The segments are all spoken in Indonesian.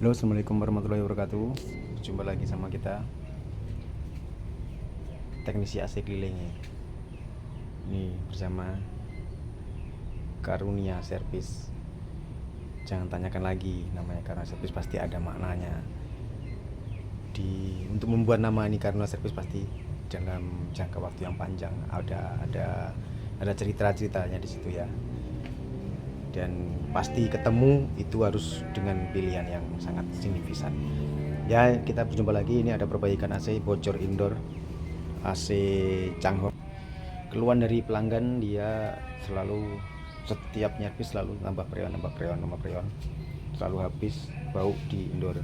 Halo, assalamualaikum warahmatullahi wabarakatuh. Jumpa lagi sama kita, teknisi AC keliling. Ini bersama Karunia Servis. Jangan tanyakan lagi namanya Karunia Servis, pasti ada maknanya. Untuk membuat nama ini Karunia Servis pasti dalam jangka waktu yang panjang. Ada cerita-ceritanya di situ ya. Dan pasti ketemu itu harus dengan pilihan yang sangat signifikan. Ya, kita berjumpa lagi. Ini ada perbaikan AC bocor indoor, AC Changhong. Keluhan dari pelanggan, dia selalu setiap nyervis selalu nambah freon, selalu habis bau di indoor.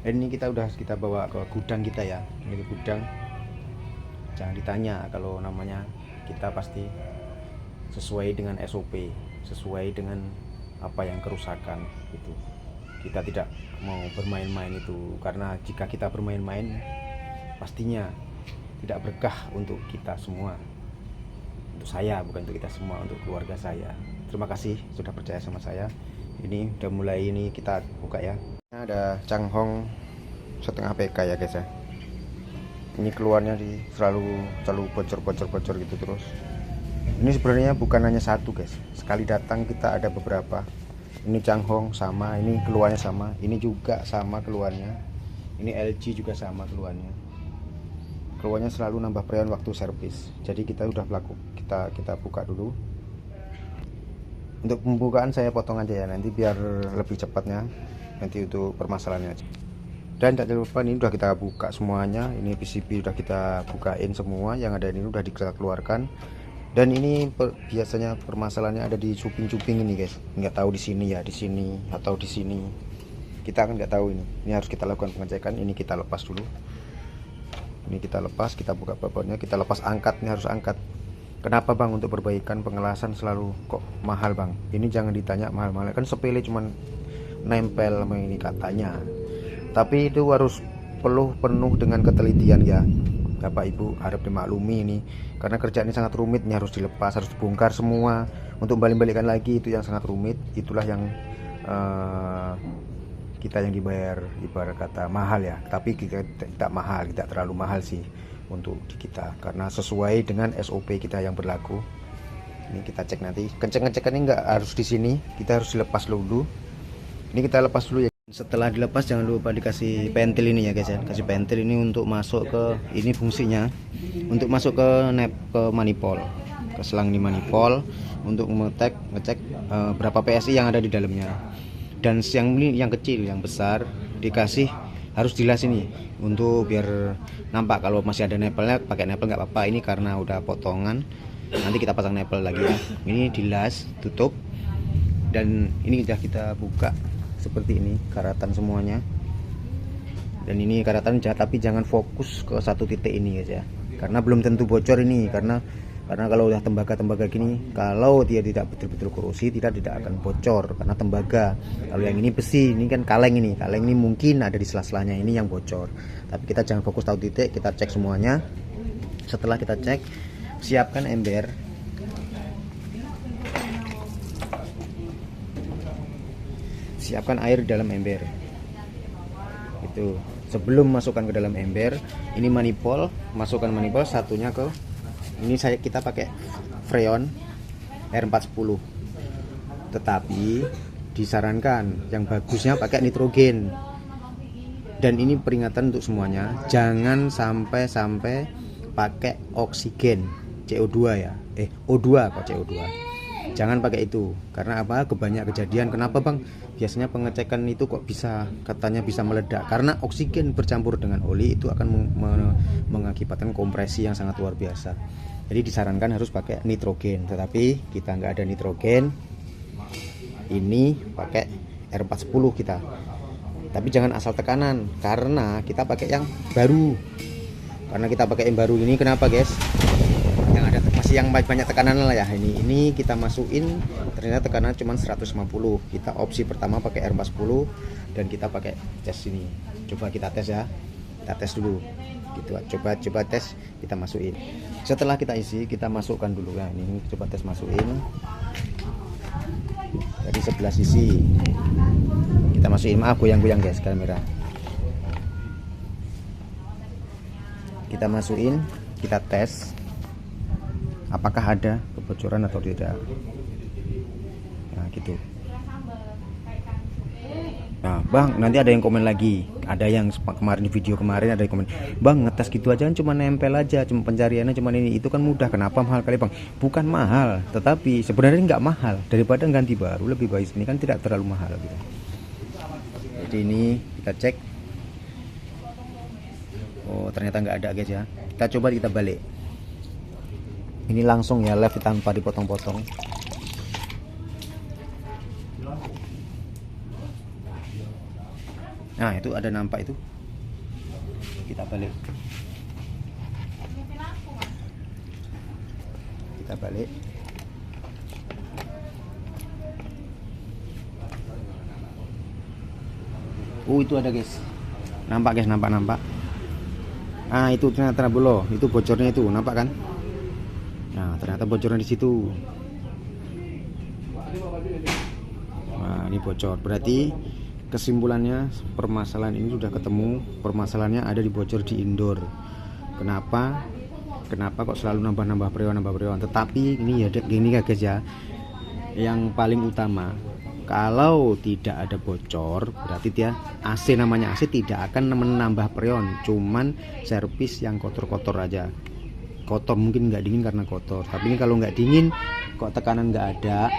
Dan ini kita bawa ke gudang kita ya. Ini ke gudang. Jangan ditanya kalau namanya, kita pasti sesuai dengan SOP, sesuai dengan apa yang kerusakan itu. Kita tidak mau bermain-main itu, karena jika kita bermain-main pastinya tidak berkah untuk kita semua. Untuk saya, bukan untuk kita semua, untuk keluarga saya. Terima kasih sudah percaya sama saya. Ini udah mulai, ini kita buka ya. Ada Changhong setengah PK ya guys ya. Ini keluarnya selalu bocor gitu terus. Ini sebenarnya bukan hanya satu guys, sekali datang kita ada beberapa. Ini Changhong sama, ini keluarnya sama, ini juga sama keluarnya, ini LG juga sama keluarnya. Keluarnya selalu nambah freon waktu servis. Jadi kita udah kita buka dulu. Untuk pembukaan saya potong aja ya, nanti biar lebih cepatnya, nanti untuk permasalahannya aja. Dan tak lupa, ini udah kita buka semuanya. Ini PCB udah kita bukain semua, yang ada ini udah kita keluarkan. Dan ini biasanya permasalahannya ada di cuping-cuping ini guys. Nggak tahu di sini ya, di sini atau di sini. Kita kan nggak tahu ini. Ini harus kita lakukan pengecekan. Ini kita lepas dulu. Ini kita lepas, kita buka babotnya, kita lepas angkat. Ini harus angkat. Kenapa bang untuk perbaikan pengelasan selalu kok mahal bang? Ini jangan ditanya mahal-mahal. Kan sepele cuman nempel sama ini katanya. Tapi itu harus penuh dengan ketelitian ya. Bapak Ibu harap dimaklumi ini, karena kerjaan ini sangat rumit. Ini harus dilepas, harus dibongkar semua untuk balik-balikan lagi, itu yang sangat rumit. Itulah yang kita yang dibayar ibarat kata mahal ya, tapi kita tidak mahal, tidak terlalu mahal sih untuk di kita, karena sesuai dengan SOP kita yang berlaku. Ini kita cek nanti, ngecek ini nggak harus di sini, kita harus dilepas dulu. Ini kita lepas dulu ya. Setelah dilepas jangan lupa dikasih pentil ini ya guys ya. Kasih pentil ini untuk masuk ke, ini fungsinya untuk masuk ke manifold, ke selang di manifold, untuk ngecek berapa PSI yang ada di dalamnya. Dan yang kecil, yang besar dikasih, harus dilas ini untuk biar nampak. Kalau masih ada nepelnya, pakai nepel nggak apa-apa. Ini karena udah potongan, nanti kita pasang nepel lagi ya. Ini dilas, tutup, dan ini udah kita buka seperti ini, karatan semuanya. Dan ini karatan jahat, tapi jangan fokus ke satu titik ini guys ya, karena belum tentu bocor ini. Karena kalau udah tembaga gini, kalau dia tidak betul-betul korosi, tidak akan bocor karena tembaga. Kalau yang ini besi, ini kan kaleng ini mungkin ada di sela-selanya ini yang bocor. Tapi kita jangan fokus satu titik, kita cek semuanya. Setelah kita cek, siapkan ember. Siapkan air di dalam ember. Itu sebelum masukkan ke dalam ember, ini manifold, masukkan manifold satunya ke ini. Kita pakai freon R410, tetapi disarankan yang bagusnya pakai nitrogen. Dan ini peringatan untuk semuanya, jangan sampai pakai oksigen, CO2 ya, O2 kok, CO2. Jangan pakai itu, karena apa? Kebanyak kejadian. Kenapa bang? Biasanya pengecekan itu kok katanya bisa meledak, karena oksigen bercampur dengan oli itu akan mengakibatkan kompresi yang sangat luar biasa. Jadi disarankan harus pakai nitrogen, tetapi kita nggak ada nitrogen. Ini pakai R410 kita, tapi jangan asal tekanan, karena kita pakai yang baru. Karena kita pakai yang baru ini, kenapa guys? Yang ada masih yang banyak tekanan lah ya. Ini kita masukin, ternyata tekanan cuma 150. Kita opsi pertama pakai R410, dan kita pakai tes ini. Coba kita tes ya, kita tes dulu gitu. Coba tes, kita masukin. Setelah kita isi, kita masukkan dulu ya. Ini coba tes masukin dari sebelah sisi, kita Kita masukin, maaf goyang-goyang guys kamera. Kita masukin, kita tes apakah ada kebocoran atau tidak. Nah gitu. Nah bang, nanti ada yang komen lagi. Ada yang kemarin di video kemarin ada yang komen, bang ngetes gitu aja kan cuma nempel aja, cuma pencariannya cuma ini, itu kan mudah, kenapa mahal kali bang? Bukan mahal, tetapi sebenarnya nggak mahal. Daripada ganti baru lebih baik, ini kan tidak terlalu mahal gitu. Jadi ini kita cek. Oh ternyata nggak ada guys ya. Kita coba, kita balik. Ini langsung ya live tanpa dipotong-potong. Nah itu ada nampak itu. Kita balik. Kita balik. Oh itu ada guys. Nampak guys, nampak. Ah itu ternyata bolo, itu bocornya itu, nampak kan? Nah ternyata bocornya di situ. Nah ini bocor, berarti kesimpulannya permasalahan ini sudah ketemu. Permasalahannya ada di bocor di indoor. Kenapa kok selalu nambah freon? Tetapi ini ya gini guys ya, yang paling utama, kalau tidak ada bocor berarti dia AC, namanya AC tidak akan menambah freon, cuman servis yang kotor-kotor aja. Kotor mungkin nggak dingin karena kotor, tapi ini kalau nggak dingin kok tekanan nggak ada,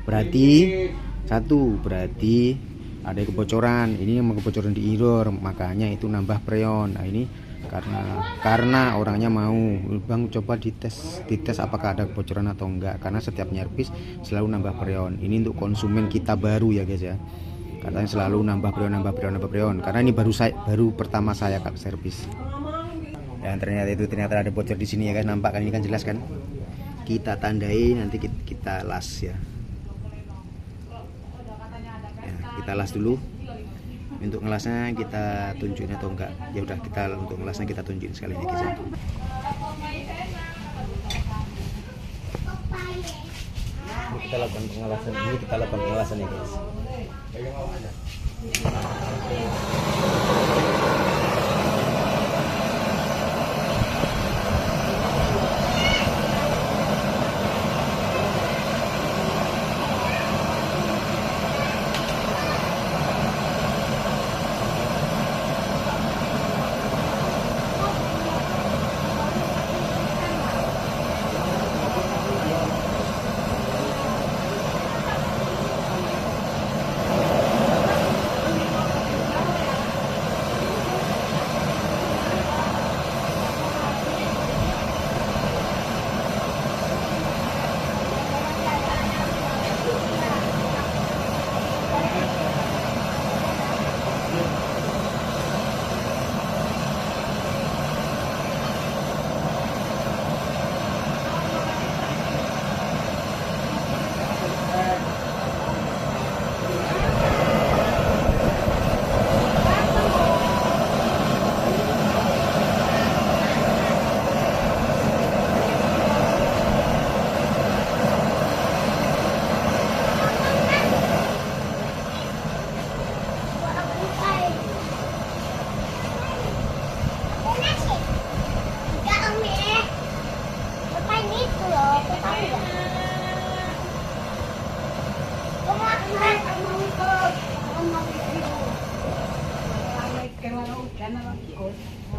berarti berarti ada kebocoran. Ini yang kebocoran di indoor, makanya itu nambah freon. Nah ini karena orangnya mau, bang coba dites apakah ada kebocoran atau enggak, karena setiap nyervis selalu nambah freon. Ini untuk konsumen kita baru ya guys ya, katanya selalu nambah freon, karena ini baru pertama saya servis. Dan ternyata ada bocor di sini ya guys, nampak kan, ini kan jelas kan. Kita tandai, nanti kita las ya. Kita las dulu. Untuk ngelasnya kita tunjukin atau enggak, ya udah kita untuk ngelasnya kita tunjukin sekali ini guys ya. Kita lakukan pengelasan ya guys.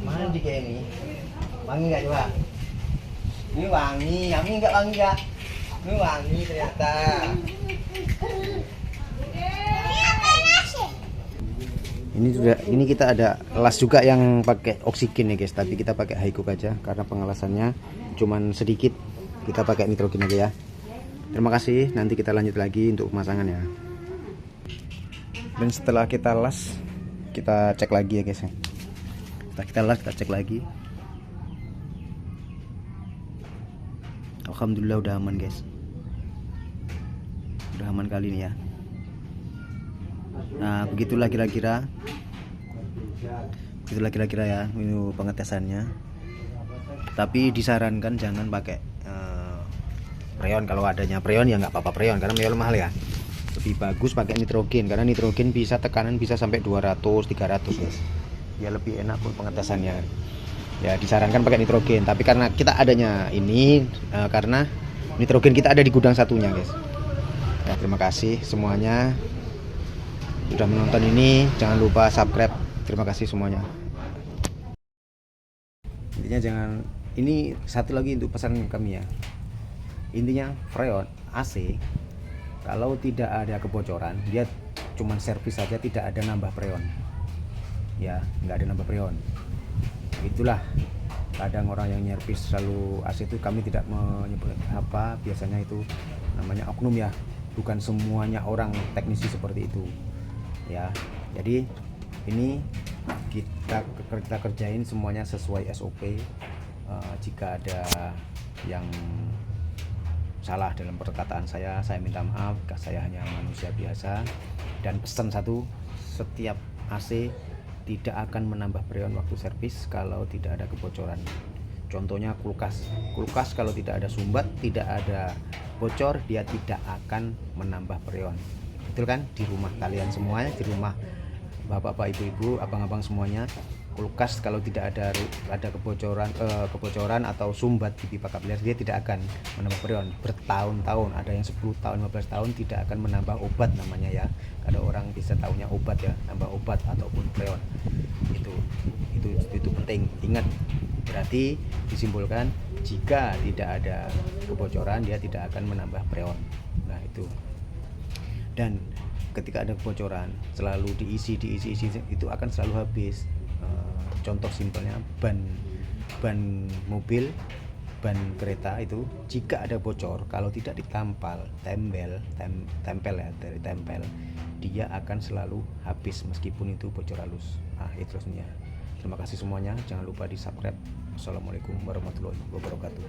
Mandi kayak ini, wangi nggak coba? Ini wangi nggak wangi nggak? Ini wangi ternyata. Ini kita ada las juga yang pakai oksigen ya guys, tapi kita pakai Hycook aja karena pengelasannya cuman sedikit. Kita pakai nitrogen aja ya. Terima kasih, nanti kita lanjut lagi untuk pemasangan ya. Dan setelah kita las, kita cek lagi ya guys ya. Setelah kita las, kita cek lagi. Alhamdulillah udah aman guys. Udah aman kali ini ya. Nah begitulah kira-kira ya ini pengetesannya. Tapi disarankan jangan pakai freon. Kalau adanya freon ya nggak apa-apa freon, karena freon mahal ya. Lebih bagus pakai nitrogen karena nitrogen bisa tekanan bisa sampai 200 300 guys. Ya lebih enak pun pengetesannya. Ya disarankan pakai nitrogen, tapi karena kita adanya ini karena nitrogen kita ada di gudang satunya guys. Ya, terima kasih semuanya sudah menonton ini, jangan lupa subscribe. Terima kasih semuanya. Intinya jangan, ini satu lagi untuk pesan kami ya. Intinya freon AC kalau tidak ada kebocoran dia cuman servis saja, tidak ada nambah freon ya, nggak ada nambah freon. Itulah kadang orang yang nyervis selalu AC itu kami tidak menyebut apa, biasanya itu namanya oknum ya, bukan semuanya orang teknisi seperti itu ya. Jadi ini kita kerjain semuanya sesuai SOP. Jika ada yang salah dalam perkataan saya minta maaf, saya hanya manusia biasa. Dan pesan satu, setiap AC tidak akan menambah freon waktu servis kalau tidak ada kebocoran. Contohnya kulkas kalau tidak ada sumbat, tidak ada bocor, dia tidak akan menambah freon. Betul kan? Di rumah kalian semuanya, di rumah bapak-bapak, ibu-ibu, abang-abang semuanya, kulkas kalau tidak ada kebocoran atau sumbat di pipa kapiler, dia tidak akan menambah freon bertahun-tahun. Ada yang 10 tahun 15 tahun tidak akan menambah obat namanya ya. Ada orang bisa tahunya obat ya, nambah obat ataupun freon. Itu penting, ingat. Berarti disimpulkan jika tidak ada kebocoran dia tidak akan menambah freon. Nah itu. Dan ketika ada kebocoran selalu diisi itu akan selalu habis. Contoh simpelnya ban mobil, ban kereta itu jika ada bocor, kalau tidak ditempel dia akan selalu habis meskipun itu bocor halus. Nah itu sebenarnya. Terima kasih semuanya, jangan lupa di subscribe. Assalamualaikum warahmatullahi wabarakatuh.